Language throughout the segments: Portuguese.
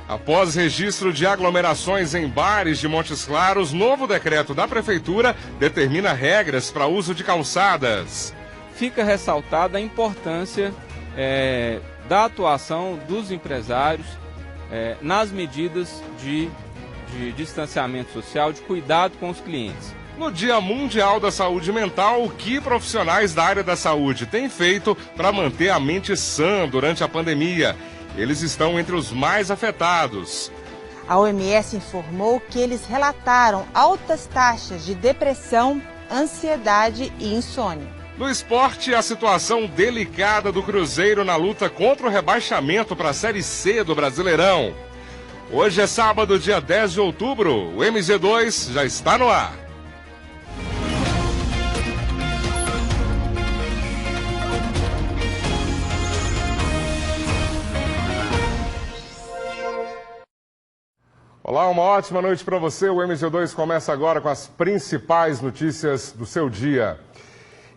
Após registro de aglomerações em bares de Montes Claros, novo decreto da Prefeitura determina regras para uso de calçadas. Fica ressaltada a importância da atuação dos empresários nas medidas de distanciamento social, de cuidado com os clientes. No Dia Mundial da Saúde Mental, o que profissionais da área da saúde têm feito para manter a mente sã durante a pandemia? Eles estão entre os mais afetados. A OMS informou que eles relataram altas taxas de depressão, ansiedade e insônia. No esporte, a situação delicada do Cruzeiro na luta contra o rebaixamento para a Série C do Brasileirão. Hoje é sábado, dia 10 de outubro. O MG2 já está no ar. Olá, uma ótima noite para você. O MG2 começa agora com as principais notícias do seu dia.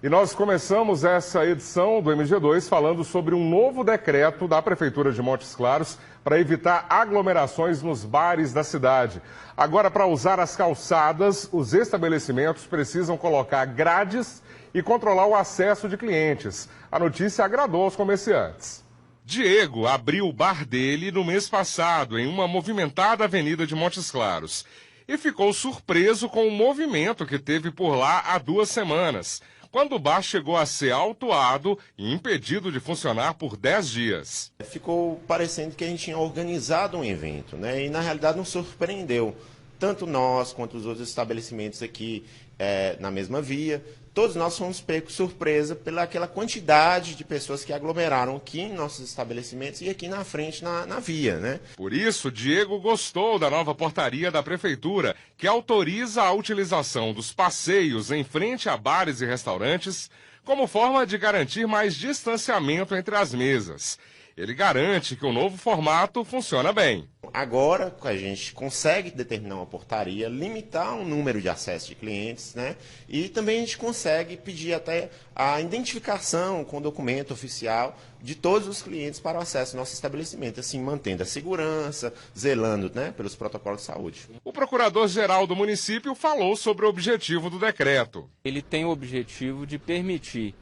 E nós começamos essa edição do MG2 falando sobre um novo decreto da Prefeitura de Montes Claros para evitar aglomerações nos bares da cidade. Agora, para usar as calçadas, os estabelecimentos precisam colocar grades e controlar o acesso de clientes. A notícia agradou aos comerciantes. Diego abriu o bar dele no mês passado, em uma movimentada avenida de Montes Claros. E ficou surpreso com o movimento que teve por lá há 2 semanas, quando o bar chegou a ser autuado e impedido de funcionar por 10 dias. Ficou parecendo que a gente tinha organizado um evento, né? E na realidade nos surpreendeu. Tanto nós quanto os outros estabelecimentos aqui na mesma via. Todos nós fomos pegos surpresa pela aquela quantidade de pessoas que aglomeraram aqui em nossos estabelecimentos e aqui na frente, na via, né? Por isso, Diego gostou da nova portaria da Prefeitura, que autoriza a utilização dos passeios em frente a bares e restaurantes como forma de garantir mais distanciamento entre as mesas. Ele garante que o novo formato funciona bem. Agora a gente consegue determinar uma portaria, limitar o número de acesso de clientes, né? E também a gente consegue pedir até a identificação com documento oficial de todos os clientes para o acesso ao nosso estabelecimento, assim mantendo a segurança, zelando, né, pelos protocolos de saúde. O procurador-geral do município falou sobre o objetivo do decreto. Ele tem o objetivo de permitir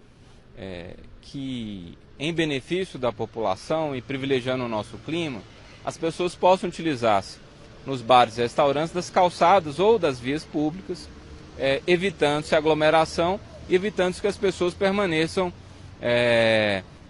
que, em benefício da população e privilegiando o nosso clima, as pessoas possam utilizar-se nos bares e restaurantes das calçadas ou das vias públicas, evitando-se aglomeração e evitando-se que as pessoas permaneçam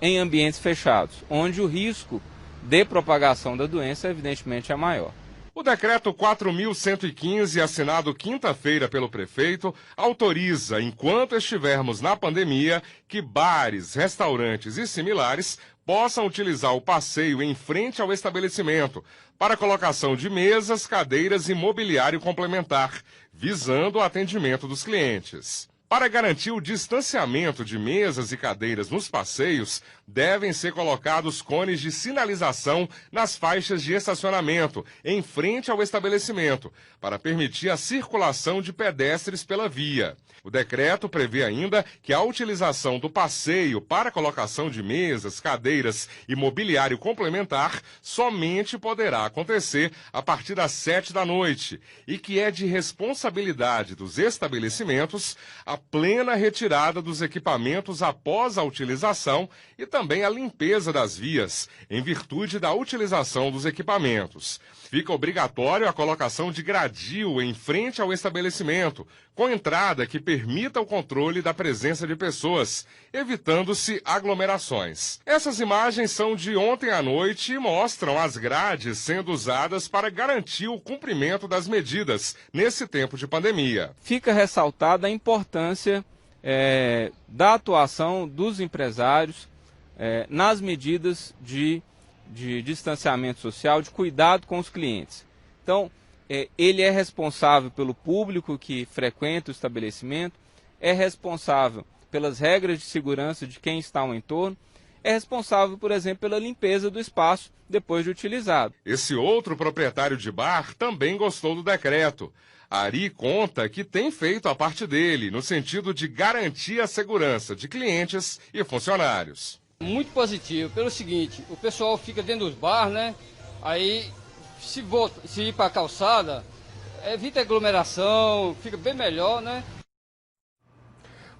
em ambientes fechados, onde o risco de propagação da doença, evidentemente, é maior. O decreto 4.115, assinado quinta-feira pelo prefeito, autoriza, enquanto estivermos na pandemia, que bares, restaurantes e similares possam utilizar o passeio em frente ao estabelecimento para colocação de mesas, cadeiras e mobiliário complementar, visando o atendimento dos clientes. Para garantir o distanciamento de mesas e cadeiras nos passeios, devem ser colocados cones de sinalização nas faixas de estacionamento, em frente ao estabelecimento, para permitir a circulação de pedestres pela via. O decreto prevê ainda que a utilização do passeio para colocação de mesas, cadeiras e mobiliário complementar somente poderá acontecer a partir das 7 da noite e que é de responsabilidade dos estabelecimentos a plena retirada dos equipamentos após a utilização e também a limpeza das vias, em virtude da utilização dos equipamentos. Fica obrigatório a colocação de gradil em frente ao estabelecimento, com entrada que permita o controle da presença de pessoas, evitando-se aglomerações. Essas imagens são de ontem à noite e mostram as grades sendo usadas para garantir o cumprimento das medidas nesse tempo de pandemia. Fica ressaltada a importância da atuação dos empresários nas medidas de distanciamento social, de cuidado com os clientes. Então, ele é responsável pelo público que frequenta o estabelecimento, é responsável pelas regras de segurança de quem está ao entorno, é responsável, por exemplo, pela limpeza do espaço depois de utilizado. Esse outro proprietário de bar também gostou do decreto. Ari conta que tem feito a parte dele, no sentido de garantir a segurança de clientes e funcionários. Muito positivo, pelo seguinte, o pessoal fica dentro dos bares, né? Aí se ir para a calçada, evita aglomeração, fica bem melhor, né?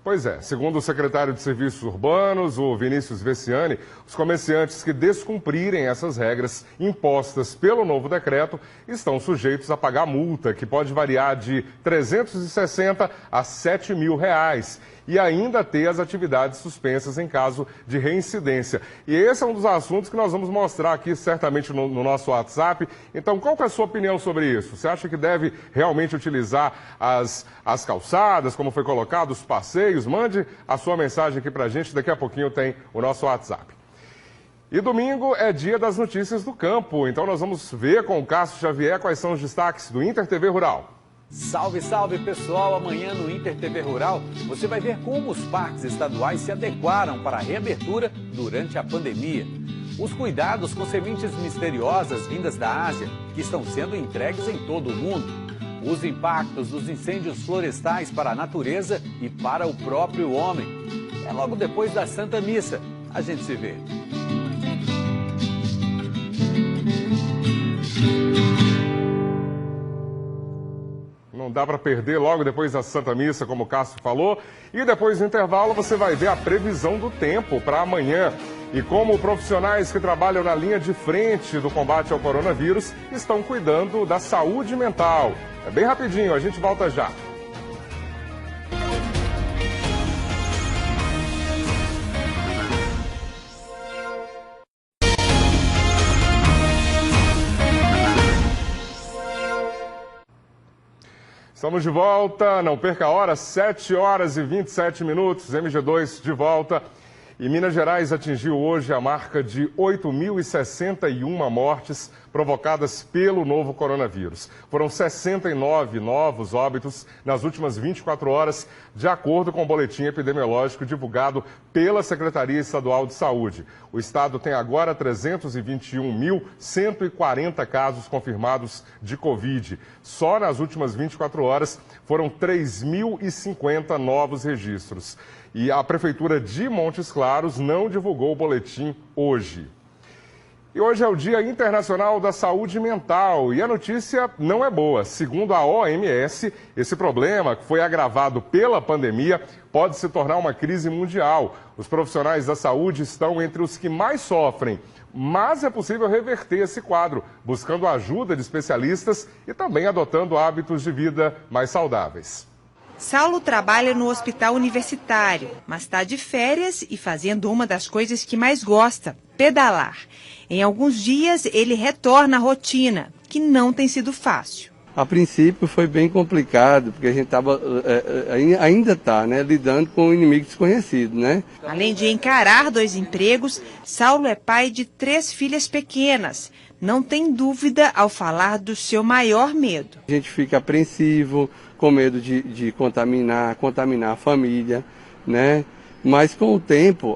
Pois é, segundo o secretário de Serviços Urbanos, o Vinícius Veciani, os comerciantes que descumprirem essas regras impostas pelo novo decreto estão sujeitos a pagar multa, que pode variar de R$ 360 a R$ 7.000. E ainda ter as atividades suspensas em caso de reincidência. E esse é um dos assuntos que nós vamos mostrar aqui certamente no nosso WhatsApp. Então, qual que é a sua opinião sobre isso? Você acha que deve realmente utilizar as calçadas, como foi colocado, os passeios? Mande a sua mensagem aqui pra gente, daqui a pouquinho tem o nosso WhatsApp. E domingo é dia das notícias do campo, então nós vamos ver com o Cássio Xavier quais são os destaques do Inter TV Rural. Salve, salve pessoal! Amanhã no Inter TV Rural você vai ver como os parques estaduais se adequaram para a reabertura durante a pandemia. Os cuidados com sementes misteriosas vindas da Ásia que estão sendo entregues em todo o mundo. Os impactos dos incêndios florestais para a natureza e para o próprio homem. É logo depois da Santa Missa. A gente se vê. Não dá para perder logo depois da Santa Missa, como o Cássio falou. E depois do intervalo você vai ver a previsão do tempo para amanhã. E como profissionais que trabalham na linha de frente do combate ao coronavírus estão cuidando da saúde mental. É bem rapidinho, a gente volta já. Estamos de volta, não perca a hora, 7 horas e 27 minutos, MG2 de volta. E Minas Gerais atingiu hoje a marca de 8.061 mortes provocadas pelo novo coronavírus. Foram 69 novos óbitos nas últimas 24 horas, de acordo com o boletim epidemiológico divulgado pela Secretaria Estadual de Saúde. O estado tem agora 321.140 casos confirmados de Covid. Só nas últimas 24 horas foram 3.050 novos registros. E a Prefeitura de Montes Claros não divulgou o boletim hoje. E hoje é o Dia Internacional da Saúde Mental e a notícia não é boa. Segundo a OMS, esse problema, que foi agravado pela pandemia, pode se tornar uma crise mundial. Os profissionais da saúde estão entre os que mais sofrem, mas é possível reverter esse quadro, buscando a ajuda de especialistas e também adotando hábitos de vida mais saudáveis. Saulo trabalha no hospital universitário, mas está de férias e fazendo uma das coisas que mais gosta, pedalar. Em alguns dias ele retorna à rotina, que não tem sido fácil. A princípio foi bem complicado, porque a gente ainda está lidando com um inimigo desconhecido, né? Além de encarar 2 empregos, Saulo é pai de 3 filhas pequenas. Não tem dúvida ao falar do seu maior medo. A gente fica apreensivo, com medo de contaminar a família, né? Mas com o tempo,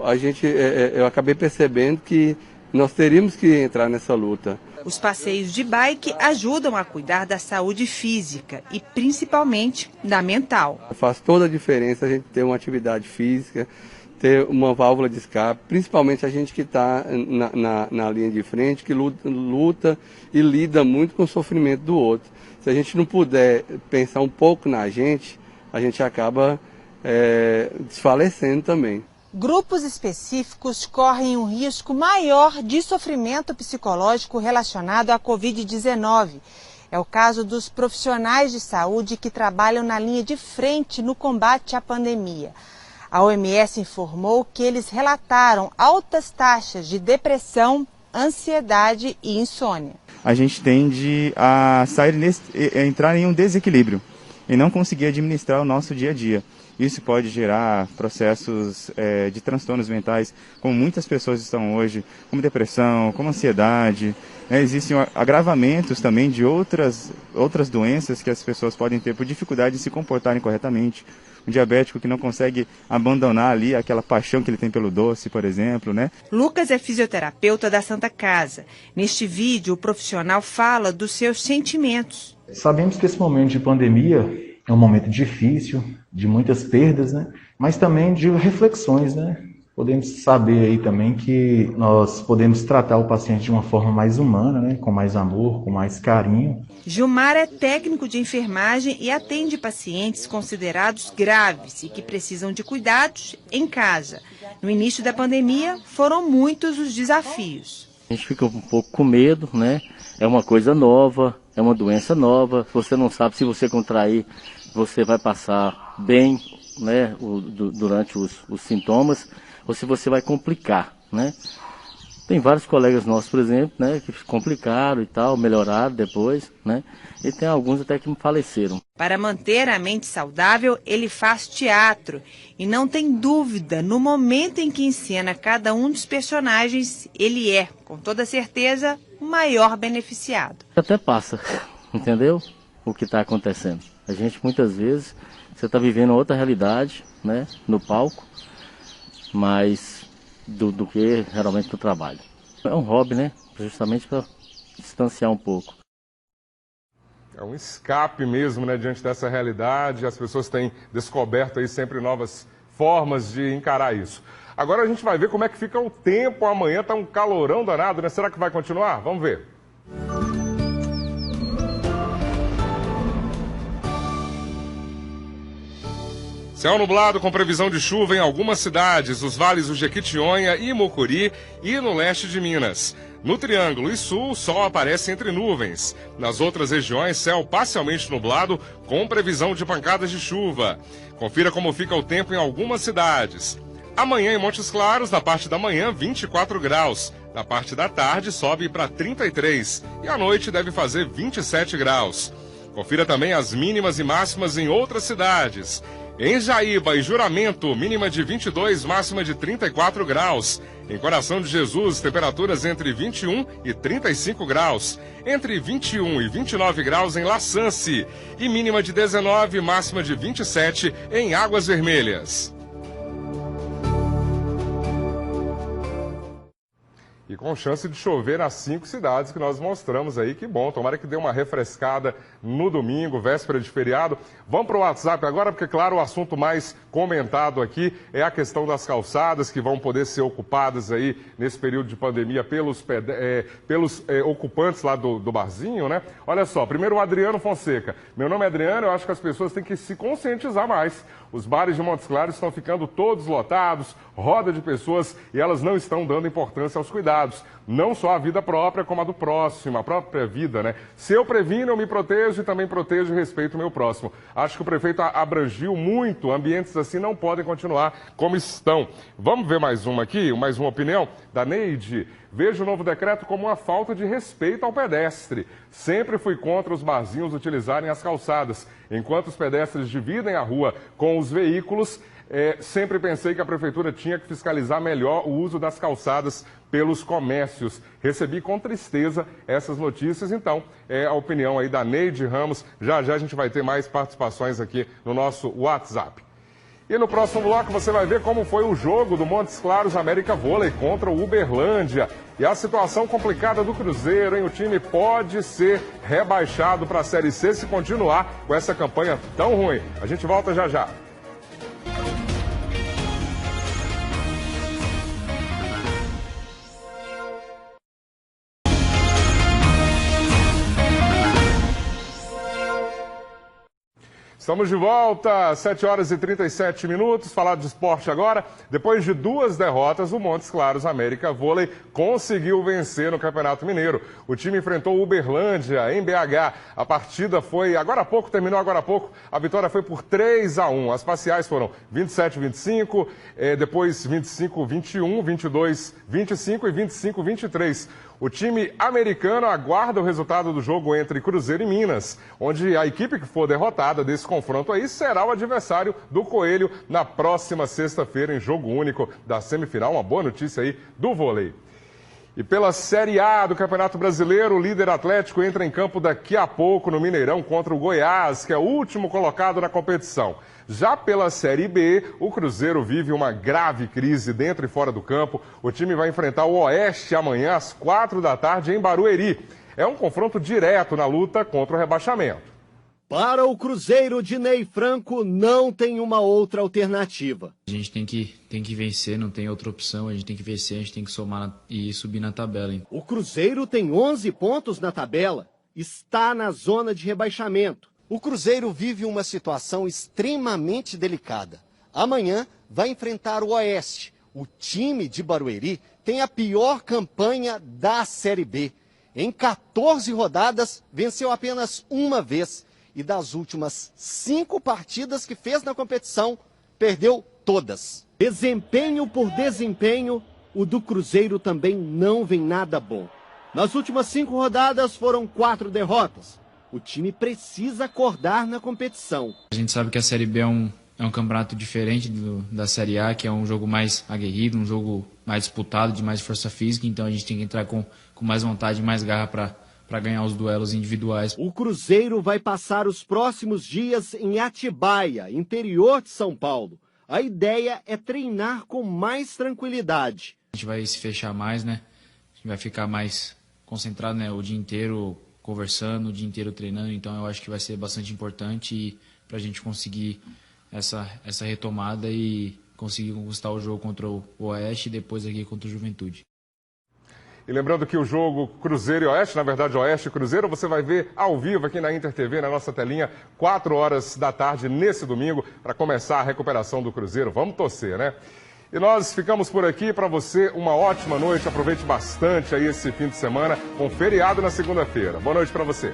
eu acabei percebendo que nós teríamos que entrar nessa luta. Os passeios de bike ajudam a cuidar da saúde física e principalmente da mental. Faz toda a diferença a gente ter uma atividade física, ter uma válvula de escape, principalmente a gente que está na linha de frente, que luta e lida muito com o sofrimento do outro. Se a gente não puder pensar um pouco na gente, a gente acaba desfalecendo também. Grupos específicos correm um risco maior de sofrimento psicológico relacionado à Covid-19. É o caso dos profissionais de saúde que trabalham na linha de frente no combate à pandemia. A OMS informou que eles relataram altas taxas de depressão, ansiedade e insônia. A gente tende a entrar em um desequilíbrio e não conseguir administrar o nosso dia a dia. Isso pode gerar processos de transtornos mentais, como muitas pessoas estão hoje, como depressão, como ansiedade. Existem agravamentos também de outras doenças que as pessoas podem ter por dificuldade de se comportarem corretamente. Um diabético que não consegue abandonar ali aquela paixão que ele tem pelo doce, por exemplo, né? Lucas é fisioterapeuta da Santa Casa. Neste vídeo, o profissional fala dos seus sentimentos. Sabemos que esse momento de pandemia é um momento difícil, de muitas perdas, né? Mas também de reflexões, né? Podemos saber aí também que nós podemos tratar o paciente de uma forma mais humana, né? Com mais amor, com mais carinho. Gilmar é técnico de enfermagem e atende pacientes considerados graves e que precisam de cuidados em casa. No início da pandemia, foram muitos os desafios. A gente fica um pouco com medo, né? É uma coisa nova, é uma doença nova. Você não sabe se você contrair, você vai passar bem, né? Durante os sintomas, ou se você vai complicar, né? Tem vários colegas nossos, por exemplo, né, que complicaram e tal, melhoraram depois, né? E tem alguns até que faleceram. Para manter a mente saudável, ele faz teatro e não tem dúvida, no momento em que encena cada um dos personagens, ele é, com toda certeza, o maior beneficiado. Até passa, entendeu? O que está acontecendo. A gente, muitas vezes, você está vivendo outra realidade, né, no palco, mas do que realmente do trabalho. É um hobby, né? Justamente para distanciar um pouco. É um escape mesmo, né, diante dessa realidade. As pessoas têm descoberto aí sempre novas formas de encarar isso. Agora a gente vai ver como é que fica o tempo amanhã. Tá um calorão danado, né? Será que vai continuar? Vamos ver. Céu nublado com previsão de chuva em algumas cidades, os vales do Jequitinhonha e Mucuri e no leste de Minas. No Triângulo e Sul, o sol aparece entre nuvens. Nas outras regiões, céu parcialmente nublado com previsão de pancadas de chuva. Confira como fica o tempo em algumas cidades. Amanhã em Montes Claros, na parte da manhã, 24 graus. Na parte da tarde, sobe para 33. E à noite deve fazer 27 graus. Confira também as mínimas e máximas em outras cidades. Em Jaíba e Juramento, mínima de 22, máxima de 34 graus. Em Coração de Jesus, temperaturas entre 21 e 35 graus. Entre 21 e 29 graus em Laçance. E mínima de 19, máxima de 27 em Águas Vermelhas. E com chance de chover nas 5 cidades que nós mostramos aí, que bom, tomara que dê uma refrescada no domingo, véspera de feriado. Vamos para o WhatsApp agora, porque claro, o assunto mais comentado aqui é a questão das calçadas, que vão poder ser ocupadas aí nesse período de pandemia pelos ocupantes lá do barzinho, né? Olha só, primeiro o Adriano Fonseca. Meu nome é Adriano, eu acho que as pessoas têm que se conscientizar mais. Os bares de Montes Claros estão ficando todos lotados, roda de pessoas, e elas não estão dando importância aos cuidados. Não só a vida própria, como a do próximo, a própria vida, né? Se eu previno, eu me protejo e também protejo e respeito o meu próximo. Acho que o prefeito abrangiu muito, ambientes assim não podem continuar como estão. Vamos ver mais uma aqui, mais uma opinião da Neide. Vejo o novo decreto como uma falta de respeito ao pedestre. Sempre fui contra os barzinhos utilizarem as calçadas. Enquanto os pedestres dividem a rua com os veículos, sempre pensei que a prefeitura tinha que fiscalizar melhor o uso das calçadas pelos comércios. Recebi com tristeza essas notícias, então é a opinião aí da Neide Ramos. Já a gente vai ter mais participações aqui no nosso WhatsApp. E no próximo bloco você vai ver como foi o jogo do Montes Claros América Vôlei contra o Uberlândia. E a situação complicada do Cruzeiro, hein? O time pode ser rebaixado para a Série C se continuar com essa campanha tão ruim. A gente volta já já. Estamos de volta, 7 horas e 37 minutos, falar de esporte agora. Depois de 2 derrotas, o Montes Claros América Vôlei conseguiu vencer no Campeonato Mineiro. O time enfrentou o Uberlândia em BH. A partida foi terminou agora há pouco. A vitória foi por 3-1. As parciais foram 27-25, depois 25-21, 22-25 e 25-23. O time americano aguarda o resultado do jogo entre Cruzeiro e Minas, onde a equipe que for derrotada desse confronto aí será o adversário do Coelho na próxima sexta-feira em jogo único da semifinal. Uma boa notícia aí do vôlei. E pela Série A do Campeonato Brasileiro, o líder Atlético entra em campo daqui a pouco no Mineirão contra o Goiás, que é o último colocado na competição. Já pela Série B, o Cruzeiro vive uma grave crise dentro e fora do campo. O time vai enfrentar o Oeste amanhã às 4 da tarde em Barueri. É um confronto direto na luta contra o rebaixamento. Para o Cruzeiro de Ney Franco, não tem uma outra alternativa. A gente tem que vencer, não tem outra opção. A gente tem que vencer, a gente tem que somar e subir na tabela. Hein? O Cruzeiro tem 11 pontos na tabela, está na zona de rebaixamento. O Cruzeiro vive uma situação extremamente delicada. Amanhã vai enfrentar o Oeste. O time de Barueri tem a pior campanha da Série B. Em 14 rodadas, venceu apenas uma vez. E das últimas 5 partidas que fez na competição, perdeu todas. Desempenho por desempenho, o do Cruzeiro também não vem nada bom. Nas últimas 5 rodadas foram 4 derrotas. O time precisa acordar na competição. A gente sabe que a Série B é um campeonato diferente da Série A, que é um jogo mais aguerrido, um jogo mais disputado, de mais força física. Então a gente tem que entrar com mais vontade, mais garra para ganhar os duelos individuais. O Cruzeiro vai passar os próximos dias em Atibaia, interior de São Paulo. A ideia é treinar com mais tranquilidade. A gente vai se fechar mais, né? A gente vai ficar mais concentrado, né? O dia inteiro conversando, o dia inteiro treinando. Então eu acho que vai ser bastante importante para a gente conseguir essa retomada e conseguir conquistar o jogo contra o Oeste e depois aqui contra o Juventude. E lembrando que o jogo Cruzeiro e Oeste, na verdade Oeste e Cruzeiro, você vai ver ao vivo aqui na Inter TV, na nossa telinha, 4 horas da tarde nesse domingo, para começar a recuperação do Cruzeiro. Vamos torcer, né? E nós ficamos por aqui. Para você, uma ótima noite. Aproveite bastante aí esse fim de semana, com feriado na segunda-feira. Boa noite para você.